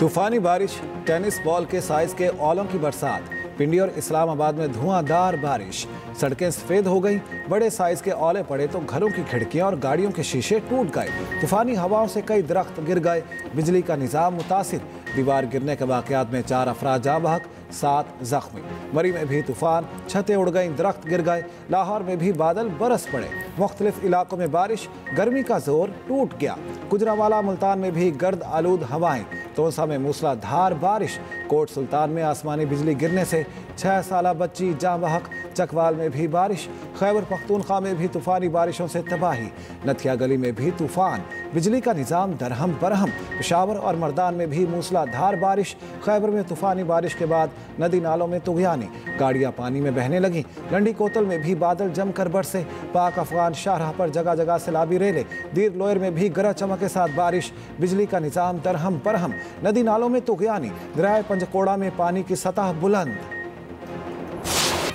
तूफानी बारिश, tennis ball के साइज के ओलों की बरसात, पिंडी और इस्लामाबाद में धुआंधार बारिश, सड़कें सफेद हो गईं, बड़े साइज के ओले पड़े तो घरों की खिड़कियां और गाड़ियों के शीशे टूट गए। तूफानी हवाओं से कई दरख्त गिर गए, बिजली का निजाम मुतासिर, दीवार गिरने के वाकयात में 4 अफराद जाँ बहक, 7 जख्मी। मरी में भी तूफान, छतें उड़ गईं, दरख्त गिर गए। लाहौर में भी बादल बरस पड़े, मुख्तलिफ इलाकों में बारिश, गर्मी का जोर टूट गया। गुजरांवाला मुल्तान में भी गर्द आलूद हवाएं, तोसा में मूसलाधार बारिश, कोट सुल्तान में आसमानी बिजली गिरने से 6 साला बच्ची जाँ बहक। चकवाल में भी बारिश, खैबर पख्तूनख्वा में भी तूफानी बारिशों से तबाही, नथिया गली में भी तूफान, बिजली का निजाम दरहम बरहम। पेशावर और मर्दान में भी मूसलाधार बारिश, खैबर में तूफानी बारिश के बाद नदी नालों में तुगयानी, गाड़ियां पानी में बहने लगी। लंडी कोतल में भी बादल जमकर बरसे, पाक अफगान शाहराह पर जगह जगह सैलाबी रेले। दीर लोयर में भी गरज चमक के साथ बारिश, बिजली का निजाम दरहम बरहम, नदी नालों में तुगयानी। दरियाए पंजकोड़ा में पानी की सतह बुलंद।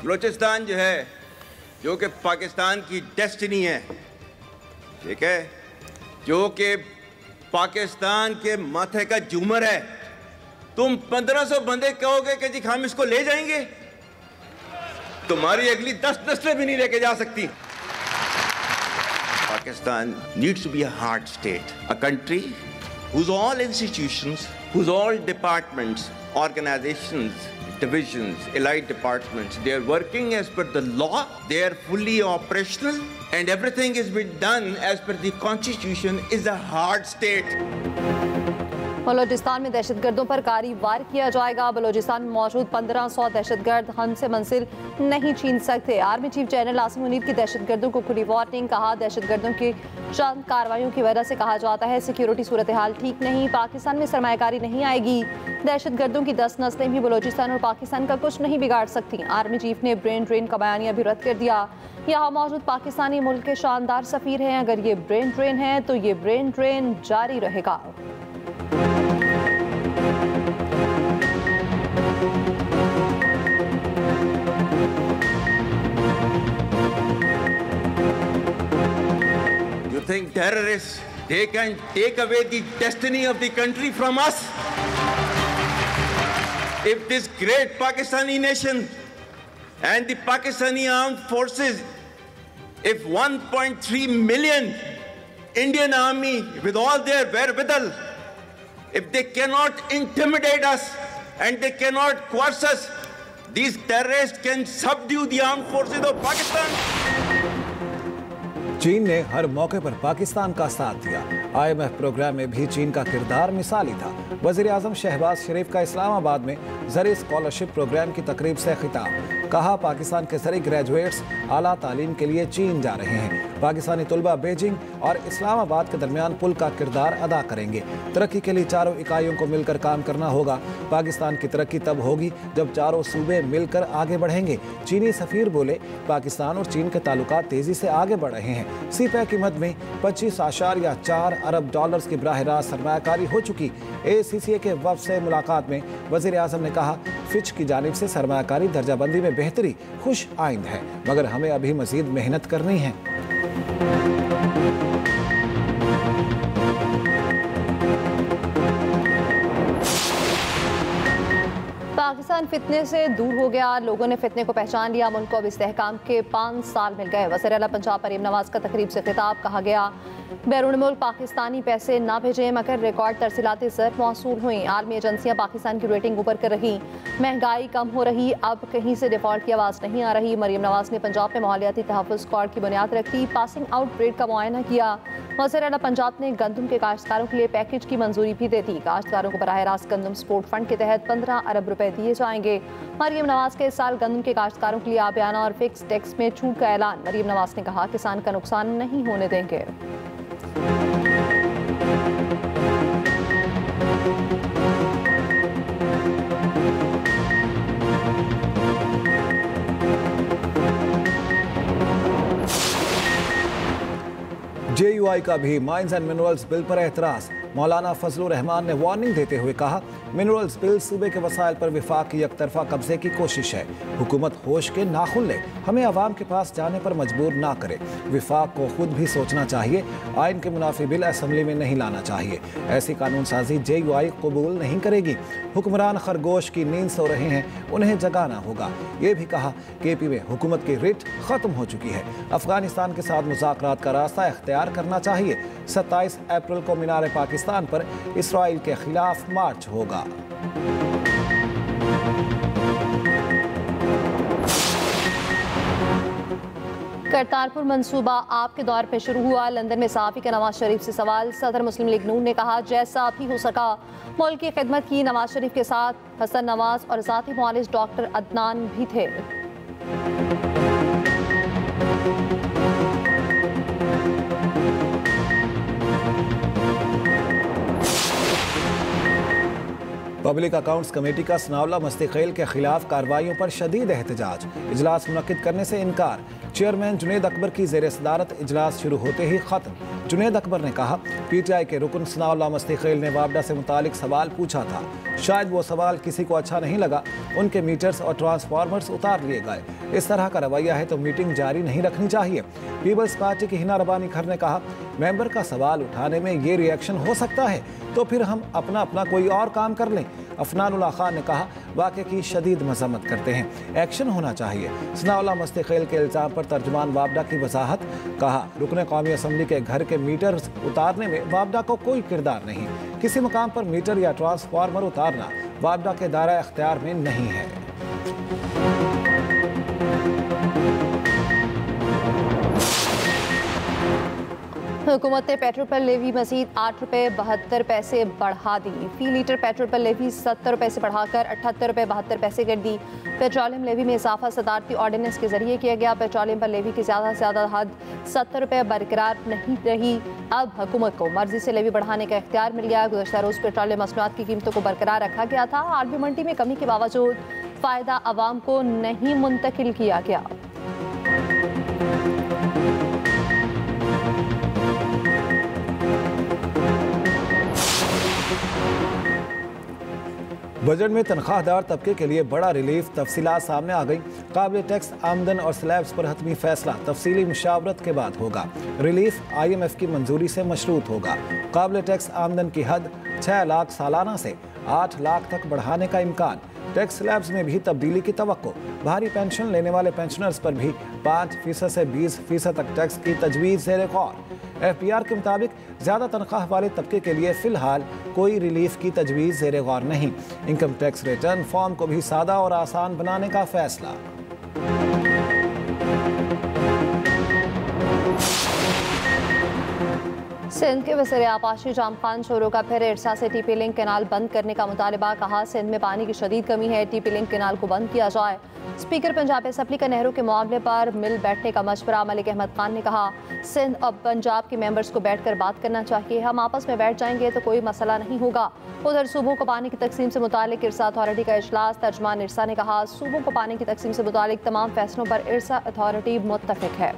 बलूचिस्तान जो है, जो कि पाकिस्तान की डेस्टिनी है, ठीक है, जो कि पाकिस्तान के माथे का झूमर है। तुम 1500 बंदे कहोगे कि जी हम इसको ले जाएंगे, तुम्हारी अगली 10 नस्लें भी नहीं लेके जा सकती। Pakistan needs to be a hard state, a country whose all institutions, whose all departments, organizations, divisions, allied departments, they are working as per the law, they are fully operational, and everything is being done as per the constitution, is a hard state. Balochistan में दहशतगर्दों पर कारी वार किया जाएगा। बलूचिस्तान में मौजूद 1500 दहशतगर्द हम से मंजिल नहीं छीन सकते। Army chief general Asim Munir की दहशतगर्दों को खुली वार्निंग, कहा दहशतगर्दों की चंद कार्रवाइयों की वजह से कहा जाता है सिक्योरिटी सूरत हाल ठीक नहीं, पाकिस्तान में सरमायाकारी नहीं आएगी। दहशतगर्दों की 10 नस्लें भी बलूचिस्तान और पाकिस्तान का कुछ नहीं बिगाड़ सकती। आर्मी चीफ ने ब्रेन ड्रेन का बयानिया भी रद्द कर दिया। यहाँ मौजूद पाकिस्तानी मुल्क के शानदार सफीर हैं, अगर ये ब्रेन ड्रेन है तो ये ब्रेन ड्रेन जारी रहेगा। You think terrorists, they can take away the destiny of the country from us? If this great Pakistani nation and the Pakistani armed forces, if 1.3 million Indian army with all their wherewithal, if they cannot intimidate us and they cannot coerce us, these terrorists can subdue the armed forces of Pakistan. चीन ने हर मौके पर पाकिस्तान का साथ दिया। IMF programme में भी चीन का किरदार मिसाली था। वज़ीर आज़म शहबाज शरीफ का इस्लामाबाद में ज़रिए स्कॉलरशिप प्रोग्राम की तकरीब से खिताब, कहा पाकिस्तान के ज़रिए ग्रेजुएट्स आला तालीम के लिए चीन जा रहे हैं। पाकिस्तानी तलबा बीजिंग और इस्लामाबाद के दरमियान पुल का किरदार अदा करेंगे। तरक्की के लिए चारों इकाइयों को मिलकर काम करना होगा। पाकिस्तान की तरक्की तब होगी जब चारों सूबे मिलकर आगे बढ़ेंगे। चीनी सफीर बोले, पाकिस्तान और चीन के ताल्लुकात तेजी से आगे बढ़ रहे हैं। सीपैक की मद में 25.4 अरब डॉलर्स की बराह रास्त सरमायाकारी हो चुकी। ACCA के वफ़द से मुलाकात में वज़ीर आज़म ने कहा, फिच की जानिब से सरमायाकारी दर्जाबंदी में बेहतरी खुश आइंद है, मगर हमें अभी मज़ीद मेहनत करनी है। पाकिस्तान फितने से दूर हो गया, लोगों ने फितने को पहचान लिया, मुल्क को अब इस्तेहकाम के 5 साल मिल गए। वज़ीर आला पंजाब मरीम नवाज का तकरीब से खिताब, कहा गया बैरून मुल्क पाकिस्तानी पैसे ना भेजें मगर रिकॉर्ड तरसीलाती ज़र मौसूल हुई। आलमी एजेंसियाँ पाकिस्तान की रेटिंग ऊपर कर रही, महंगाई कम हो रही, अब कहीं से डिफ़ॉल्ट की आवाज़ नहीं आ रही। मरीम नवाज ने पंजाब में माहौलियाती तहफ़्फ़ुज़ स्क्वाड की बुनियाद रखी, पासिंग आउट रेट का मुआयना किया। वज़ीर आला पंजाब ने गंदम के काश्तकारों के लिए पैकेज की मंजूरी भी दे दी। काश्तकारों को बराह रास्त गंदम सपोर्ट फंड के तहत 15 अरब रुपए दिए जाएंगे। मरीम नवाज के इस साल गंदम के काश्तकारों के लिए आबियाना और फिक्स टैक्स में छूट का ऐलान। मरीम नवाज ने कहा, किसान का नुकसान नहीं होने देंगे। पीटीआई का भी माइंस एंड मिनरल्स बिल पर एतराज। मौलाना फजलुर रहमान ने वार्निंग देते हुए कहा, मिनरल्स बिल सूबे के वसाइल पर विफाक की एकतरफा कब्जे की कोशिश है। हुकूमत होश के नाखुन ले, हमें अवाम के पास जाने पर मजबूर ना करे। विफाक को खुद भी सोचना चाहिए, आइन के मुनाफी बिल असम्बली में नहीं लाना चाहिए। ऐसी कानून साजी JUI कबूल नहीं करेगी। हुक्मरान खरगोश की नींद सो रहे हैं, उन्हें जगाना होगा। ये भी कहा KP में हुकूमत की रिट खत्म हो चुकी है। अफगानिस्तान के साथ मुज़ाकरात का रास्ता इख्तियार करना चाहिए। 27 अप्रैल को मीनार पाकिस्तान पर इसराइल के खिलाफ मार्च होगा। करतारपुर मंसूबा आपके दौर पे शुरू हुआ। लंदन में सहाफ़ी का नवाज शरीफ से सवाल। सदर मुस्लिम लीग नून ने कहा, जैसा भी हो सका मुल्क की खिदमत की। नवाज शरीफ के साथ हसन नवाज और ज़ाती मुआलिज डॉक्टर अदनान भी थे। पब्लिक अकाउंट्स कमेटी का सनावला मस्तिखेल के खिलाफ कार्रवाइयों पर शदीद एहतजाज। इजलास मुनक्किद करने से इनकार। चेयरमैन जुनेद अकबर की ज़ेर सदारत इजलास शुरू होते ही खत्म। जुनेद अकबर ने कहा, PTI के रुकन सनावला मस्तिखेल ने वापडा से मुतालिक सवाल पूछा था। शायद वो सवाल किसी को अच्छा नहीं लगा। उनके मीटर्स और ट्रांसफार्मर्स उतार लिए गए। इस तरह का रवैया है तो मीटिंग जारी नहीं रखनी चाहिए। पीपल्स पार्टी की हिना रबानी खर ने कहा, मेंबर का सवाल उठाने में ये रिएक्शन हो सकता है तो फिर हम अपना अपना कोई और काम कर लें। अफनानुल्लाह खान ने कहा, वाक़े की शदीद मजम्मत करते हैं, एक्शन होना चाहिए। सनावला मस्तिखेल के इल्ज़ाम पर तर्जुमान वापडा की वजाहत। कहा, रुकने कौमी असम्बली के घर के मीटर उतारने में वापडा को कोई किरदार नहीं। किसी मकाम पर मीटर या ट्रांसफार्मर उतारना वापडा के दायरा इख्तियार में नहीं है। हुकूमत ने पेट्रोल पर लेवी मजीद 8 रुपये 72 पैसे बढ़ा दी। फी लीटर पेट्रोल पर लेवी 70 रुपये से बढ़ाकर 78 रुपये 72 पैसे कर दी। पेट्रोलियम लेवी में इजाफा सदारती ऑर्डिनेंस के जरिए किया गया। पेट्रोलियम पर लेवी की ज़्यादा से ज़्यादा हद 70 रुपये बरकरार नहीं रही। अब हुकूमत को मर्जी से लेवी बढ़ाने का इख्तियार मिल गया। गुज़श्ता रोज़ पेट्रोलियम मसनूआत की कीमतों को बरकरार रखा गया था। आरबी मंडी में कमी के बावजूद फ़ायदा आवाम को नहीं मुंतकिल किया गया। बजट में तनख्वाहदार तबके के लिए बड़ा रिलीफ। तफसीलात सामने आ गई। काबिल टैक्स आमदन और स्लैब्स पर हतमी फैसला तफसीली मुशावरत के बाद होगा। रिलीफ IMF की मंजूरी से मशरूत होगा। काबिल टैक्स आमदन की हद 6 लाख सालाना से 8 लाख तक बढ़ाने का इम्कान। टैक्स स्लैब्स में भी तब्दीली की तवक्को। भारी पेंशन लेने वाले पेंशनर्स पर भी 5% से 20% तक टैक्स की तजवीज़ ज़ेर गौर। FBR के मुताबिक ज़्यादा तनख्वाह वाले तबके के लिए फ़िलहाल कोई रिलीफ की तजवीज़ ज़ेर गौर नहीं। इनकम टैक्स रिटर्न फॉर्म को भी सादा और आसान बनाने का फैसला। सिंध के वज़ीर आबाशी जाम खान शोरों का फिर इरसा से TP लिंक कैनाल बंद करने का मुतालबा। कहा, सिंध में पानी की शदीद कमी है, TP लिंक कैनाल को बंद किया जाए। स्पीकर पंजाब असम्बली का नेहरू के मामले पर मिल बैठने का मशवरा। मलिक अहमद खान ने कहा, सिंध और पंजाब के मेंबर्स को बैठकर बात करना चाहिए। हम आपस में बैठ जाएंगे तो कोई मसला नहीं होगा। उधर सूबों को पानी की तकसीम से मुतालिक इरसा अथॉरिटी का इजलास। तर्जमान इरसा ने कहा, सूबों को पानी की तकसीम से मुतालिक तमाम फैसलों पर इरसा अथॉरिटी मुत्तफिक है।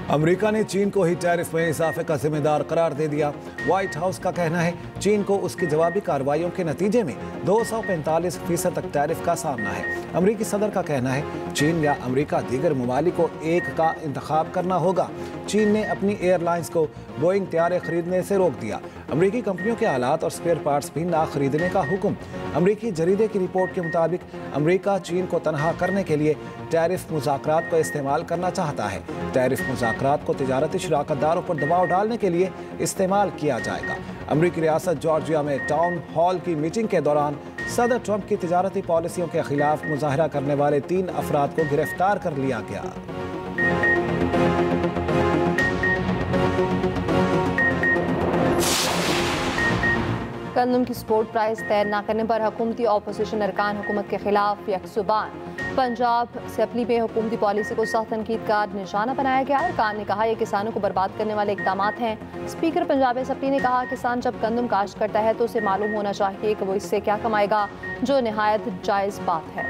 अमेरिका ने चीन को ही टैरिफ में इजाफे का जिम्मेदार करार दे दिया। व्हाइट हाउस का कहना है, चीन को उसकी जवाबी कार्रवाइयों के नतीजे में 245% तक टैरिफ का सामना है। अमेरिकी सदर का कहना है, चीन या अमेरिका दीगर ममालिक को एक का इंतखाब करना होगा। चीन ने अपनी एयरलाइंस को बोइंग तैयारे खरीदने से रोक दिया। अमेरिकी कंपनियों के आलात और स्पेयर पार्ट्स भी ना खरीदने का हुक्म। अमेरिकी जरीदे की रिपोर्ट के मुताबिक अमेरिका चीन को तनहा करने के लिए टैरिफ मुज़ाकरात को इस्तेमाल करना चाहता है। टैरिफ मुज़ाकरात को तिजारती शराकतदारों पर दबाव डालने के लिए इस्तेमाल किया जाएगा। अमेरिकी रियासत जॉर्जिया में टाउन हॉल की मीटिंग के दौरान सदर ट्रंप की तिजारती पॉलिसियों के खिलाफ मुजाहरा करने वाले 3 अफराद को गिरफ्तार कर लिया गया। गंदम की स्पोर्ट प्राइस तय न करने पर हुकूमती अपोजिशन अरकान हुकूमत के खिलाफ यकजुबान। पंजाब असेंबली में हुकूमती पॉलिसी को सख्त तनकीद का निशाना बनाया गया। अरकान ने कहा ये किसानों को बर्बाद करने वाले इकदाम हैं। स्पीकर पंजाब असेंबली ने कहा किसान जब गंदम काश्त करता है तो उसे मालूम होना चाहिए कि वो इससे क्या कमाएगा, जो निहायत जायज़ बात है।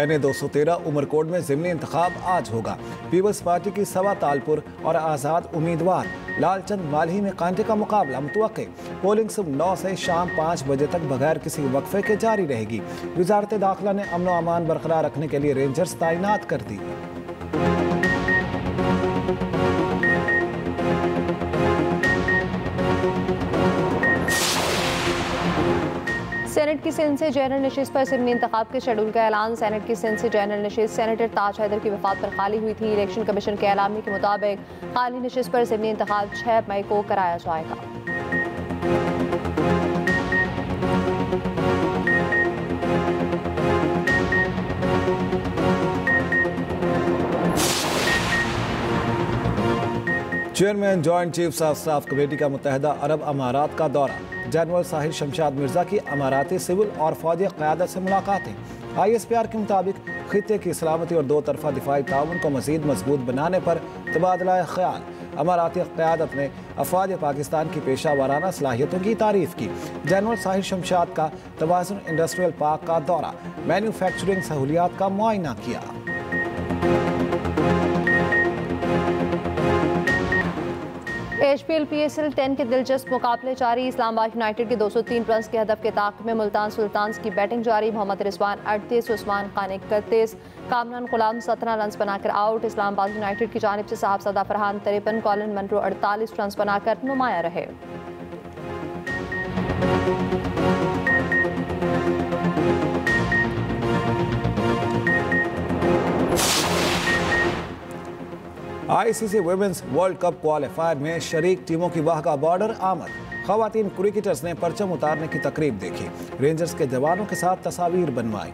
NA 213 उमरकोट में ज़िमनी इंतखाब आज होगा। पीपल्स पार्टी की सवा तालपुर और आज़ाद उम्मीदवार लालचंद मालही में कांटे का मुकाबला मुतवक्के। पोलिंग सुबह 9 से शाम 5 बजे तक बगैर किसी वक्फे के जारी रहेगी। वजारत दाखिला ने अमन व अमान बरकरार रखने के लिए रेंजर्स तैनात कर दी। सेनेट की सिंध से जनरल नशिस्त पर ज़िमनी इंतखाब के शेड्यूल का ऐलान। सेनेट की सिंध से जनरल नशिस्त सेनेटर ताज हैदर की वफात पर खाली हुई थी। इलेक्शन कमीशन के ऐलामी के मुताबिक खाली नशिस्त पर ज़िमनी इंतखाब 6 मई को कराया जाएगा। Chairman joint chiefs of staff committee का मुत्तहदा अरब अमारात का दौरा। जनरल साहिल शमशाद मिर्जा की अमाराती सिविल और फौजी क़यादत से मुलाकातें। ISPR के मुताबिक खित्ते की सलामती और 2 तरफा दिफाई ताउन को मज़ीद मजबूत बनाने पर तबादला ख्याल। अमाराती क़यादत ने अफ़वाज पाकिस्तान की पेशा वाराना सलाहियतों की तारीफ़ की। जनरल साहिल शमशाद का तवाज़ुन इंडस्ट्रियल पार्क का दौरा, मैन्युफैक्चरिंग सहूलियात का मुआयना किया। HPL PSL 10 के दिलचस्प मुकाबले जारी। इस्लामाबाद यूनाइटेड के 203 रन के हदफ के ताक़ में मुल्तान सुल्तान्स की बैटिंग जारी। मोहम्मद रिजवान 38, उस्मान खान 31, कामरान गुलाम 17 रन बनाकर आउट। इस्लामाबाद यूनाइटेड की जानिब से Sahibzada Farhan 53, Colin Munro 48 run बनाकर नुमाया रहे। ICC women's world cup qualifier में शरीक टीमों की वाहगा बॉर्डर आमद। खवातीन क्रिकेटर्स ने परचम उतारने की तकरीब देखी। रेंजर्स के जवानों के साथ तस्वीर बनवाई।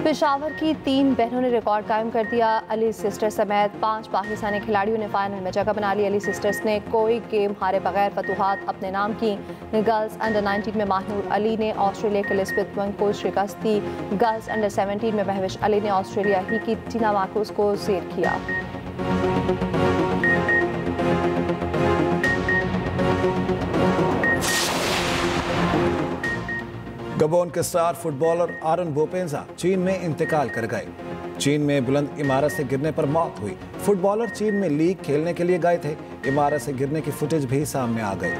पेशावर की 3 बहनों ने रिकॉर्ड कायम कर दिया। अली सिस्टर्स समेत 5 पाकिस्तानी खिलाड़ियों ने फाइनल में जगह बना ली। अली सिस्टर्स ने कोई गेम हारे बगैर फतूहात अपने नाम की। गर्ल्स अंडर 19 में माहनूर अली ने ऑस्ट्रेलिया के एलिज़ाबेथ वंग को शिकस्त दी। गर्ल्स अंडर 17 में महविश अली ने ऑस्ट्रेलिया ही की टीना मार्कोस को ज़ेर किया। गबोन के स्टार फुटबॉलर आरन बोपेंजा चीन में इंतकाल कर गए। चीन में बुलंद इमारत से गिरने पर मौत हुई। फुटबॉलर चीन में लीग खेलने के लिए गए थे। इमारत से गिरने की फुटेज भी सामने आ गई।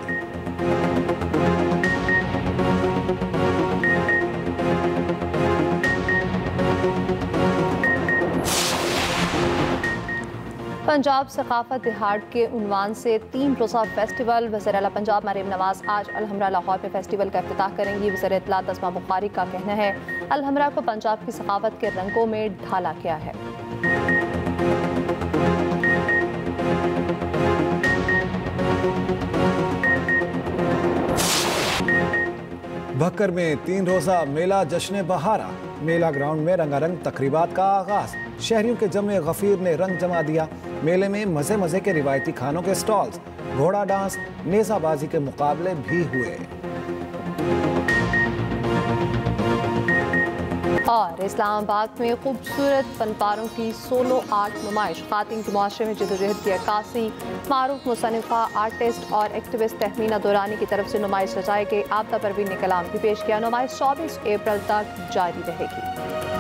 पंजाब सकाफत दिहाड़ के उन्वान से 3 रोज़ा फेस्टिवल। वज़ीर आला पंजाब मरीम नवाज आज अलहमरा लाहौर में फेस्टिवल का इफ्तिताह करेंगी। वज़ीर इत्तलात अस्मा बुखारी का कहना है अलहमरा को पंजाब की सकाफत के रंगों में ढाला गया है। भक्कर में 3 रोज़ा मेला जश्न बहारा। मेला ग्राउंड में रंगारंग तकरीबात का आगाज। शहरियों के जमे गफीर ने रंग जमा दिया। मेले में मजे मजे के रिवायती खानों के स्टॉल्स, घोड़ा डांस, नेजाबाजी के मुकाबले भी हुए। और इस्लामाबाद में खूबसूरत फनपारों की सोलो आर्ट नुमाइश। खातिन के मुआशरे में जदोजहद की अक्कासी। मारूफ मुसन्निफा, आर्टिस्ट और एक्टिविस्ट तहमीना दुरानी की तरफ से नुमाइश रचाई गई। आपदा परवीन ने कलाम भी पेश किया। नुमाइश 24 अप्रैल तक जारी रहेगी।